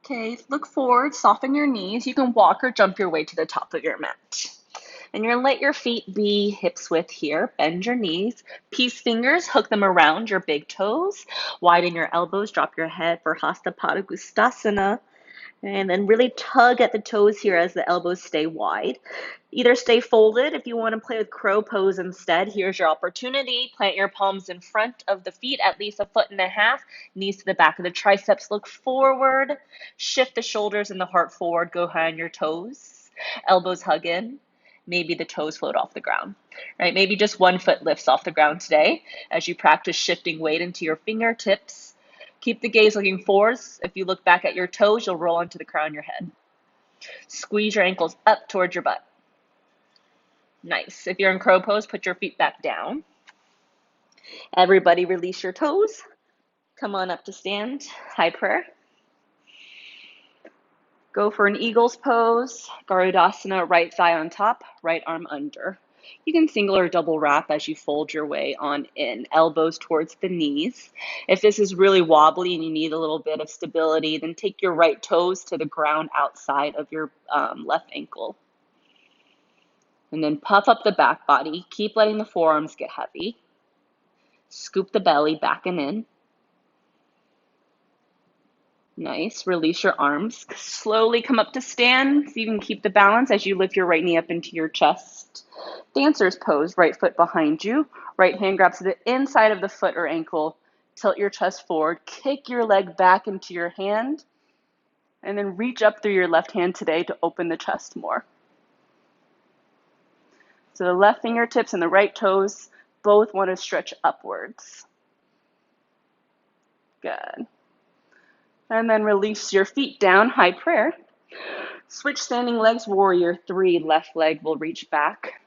Okay, look forward, soften your knees. You can walk or jump your way to the top of your mat. And you're gonna let your feet be hips width here. Bend your knees. Peace fingers, hook them around your big toes. Widen your elbows, drop your head for Hasta Padangusthasana. And then really tug at the toes here as the elbows stay wide. Either stay folded if you want to play with crow pose instead. Here's your opportunity. Plant your palms in front of the feet, at least 1.5 feet. Knees to the back of the triceps. Look forward. Shift the shoulders and the heart forward. Go high on your toes. Elbows hug in. Maybe the toes float off the ground, right? Maybe just one foot lifts off the ground today as you practice shifting weight into your fingertips. Keep the gaze looking forwards. If you look back at your toes, you'll roll onto the crown of your head. Squeeze your ankles up towards your butt. Nice. If you're in crow pose, put your feet back down. Everybody release your toes. Come on up to stand. High prayer. Go for an eagle's pose. Garudasana, right thigh on top, right arm under. You can single or double wrap as you fold your way on in, elbows towards the knees. If this is really wobbly and you need a little bit of stability, then take your right toes to the ground outside of your left ankle. And then puff up the back body. Keep letting the forearms get heavy. Scoop the belly back and in. Nice. Release your arms. Slowly come up to stand so you can keep the balance as you lift your right knee up into your chest. Dancer's pose, right foot behind you. Right hand grabs the inside of the foot or ankle. Tilt your chest forward. Kick your leg back into your hand. And then reach up through your left hand today to open the chest more. So the left fingertips and the right toes both want to stretch upwards. Good. And then release your feet down, high prayer. Switch standing legs, warrior 3. Left leg will reach back.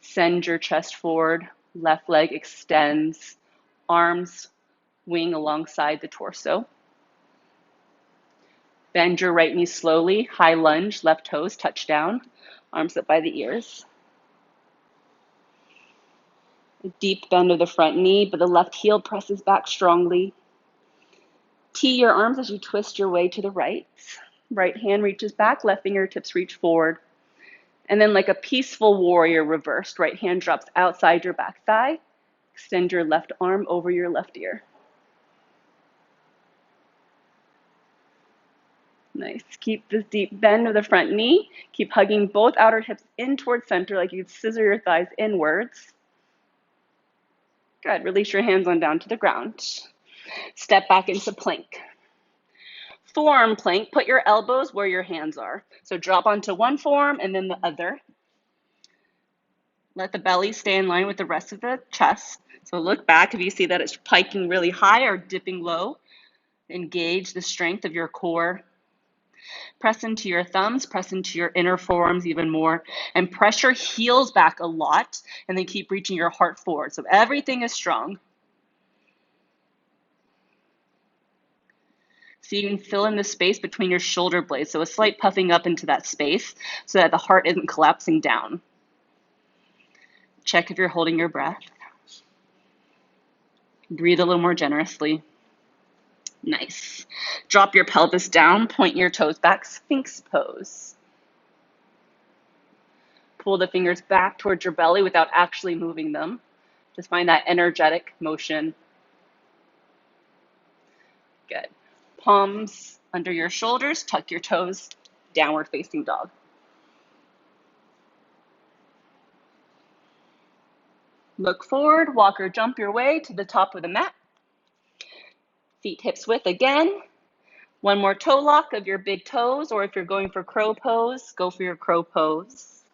Send your chest forward. Left leg extends. Arms wing alongside the torso. Bend your right knee slowly. High lunge, left toes touch down. Arms up by the ears. A deep bend of the front knee, but the left heel presses back strongly. Tee your arms as you twist your way to the right. Right hand reaches back, left fingertips reach forward. And then like a peaceful warrior reversed, right hand drops outside your back thigh. Extend your left arm over your left ear. Nice. Keep this deep bend of the front knee. Keep hugging both outer hips in towards center like you'd scissor your thighs inwards. Good. Release your hands on down to the ground. Step back into plank. Forearm plank, put your elbows where your hands are. So drop onto one forearm and then the other. Let the belly stay in line with the rest of the chest. So look back if you see that it's piking really high or dipping low. Engage the strength of your core. Press into your thumbs, press into your inner forearms even more, and press your heels back a lot, and then keep reaching your heart forward. So everything is strong. So you can fill in the space between your shoulder blades. So a slight puffing up into that space so that the heart isn't collapsing down. Check if you're holding your breath. Breathe a little more generously. Nice. Drop your pelvis down, point your toes back, Sphinx pose. Pull the fingers back towards your belly without actually moving them. Just find that energetic motion. Good. Palms under your shoulders, tuck your toes, downward facing dog. Look forward, walk or jump your way to the top of the mat. Feet hips width again. One more toe lock of your big toes, or if you're going for crow pose, go for your crow pose.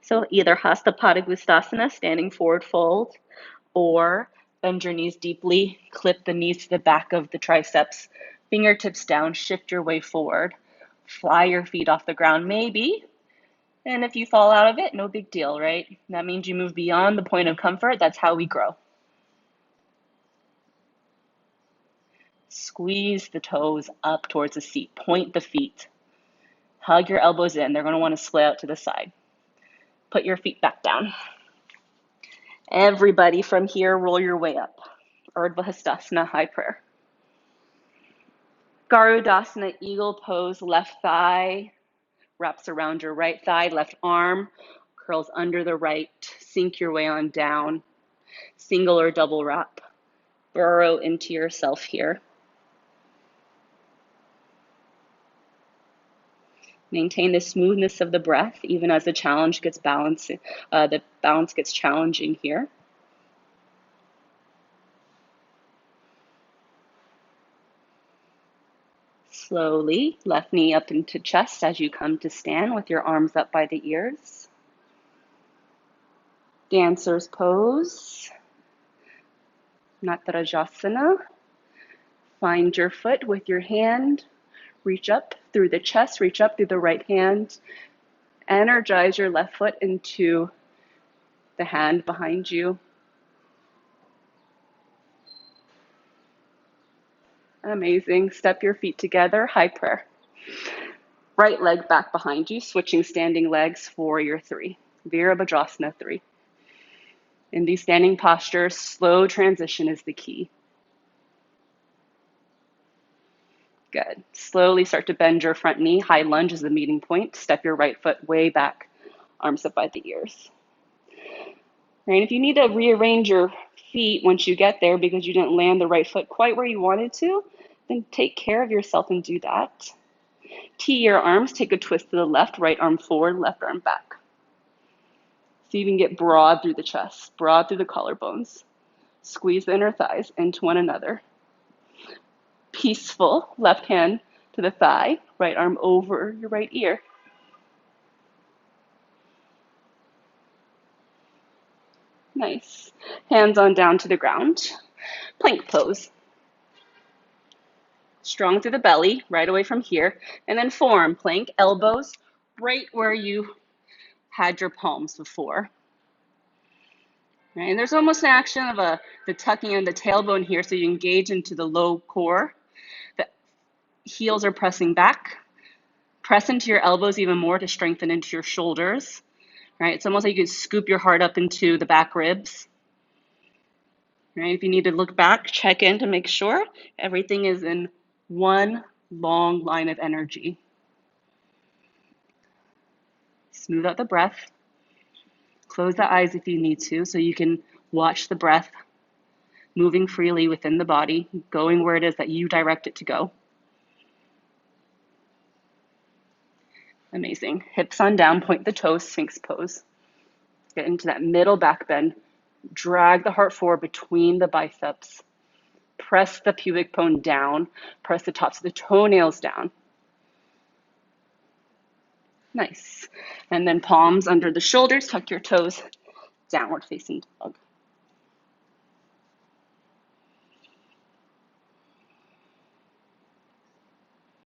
So either Hasta Padangusthasana, standing forward fold, or bend your knees deeply, clip the knees to the back of the triceps, fingertips down, shift your way forward. Fly your feet off the ground, maybe. And if you fall out of it, no big deal, right? That means you move beyond the point of comfort. That's how we grow. Squeeze the toes up towards the seat. Point the feet. Hug your elbows in. They're going to want to splay out to the side. Put your feet back down. Everybody from here, roll your way up. Urdhva Hastasana, high prayer. Garudasana, eagle pose, left thigh wraps around your right thigh, left arm curls under the right, sink your way on down, single or double wrap, burrow into yourself here. Maintain the smoothness of the breath, even as the challenge gets balanced, the balance gets challenging here. Slowly, left knee up into chest as you come to stand with your arms up by the ears. Dancer's pose, Natarajasana. Find your foot with your hand. Reach up through the chest, reach up through the right hand. Energize your left foot into the hand behind you. Amazing. Step your feet together, high prayer. Right leg back behind you, switching standing legs for your 3. Virabhadrasana 3. In these standing postures, slow transition is the key. Good. Slowly start to bend your front knee. High lunge is the meeting point. Step your right foot way back, arms up by the ears. Right, if you need to rearrange your feet once you get there because you didn't land the right foot quite where you wanted to, then take care of yourself and do that. Tee your arms, take a twist to the left, right arm forward, left arm back. So you can get broad through the chest, broad through the collarbones. Squeeze the inner thighs into one another. Peaceful, left hand to the thigh, right arm over your right ear. Nice. Hands on down to the ground. Plank pose. Strong through the belly, right away from here. And then form, plank, elbows, right where you had your palms before. Right? And there's almost an action of the tucking in the tailbone here, so you engage into the low core. The heels are pressing back. Press into your elbows even more to strengthen into your shoulders. Right? It's almost like you can scoop your heart up into the back ribs. Right? If you need to look back, check in to make sure everything is in one long line of energy. Smooth out the breath. Close the eyes if you need to, so you can watch the breath moving freely within the body, going where it is that you direct it to go. Amazing. Hips on down, point the toes, Sphinx pose. Get into that middle back bend. Drag the heart forward between the biceps. Press the pubic bone down. Press the tops of the toenails down. Nice. And then palms under the shoulders, tuck your toes, downward facing dog.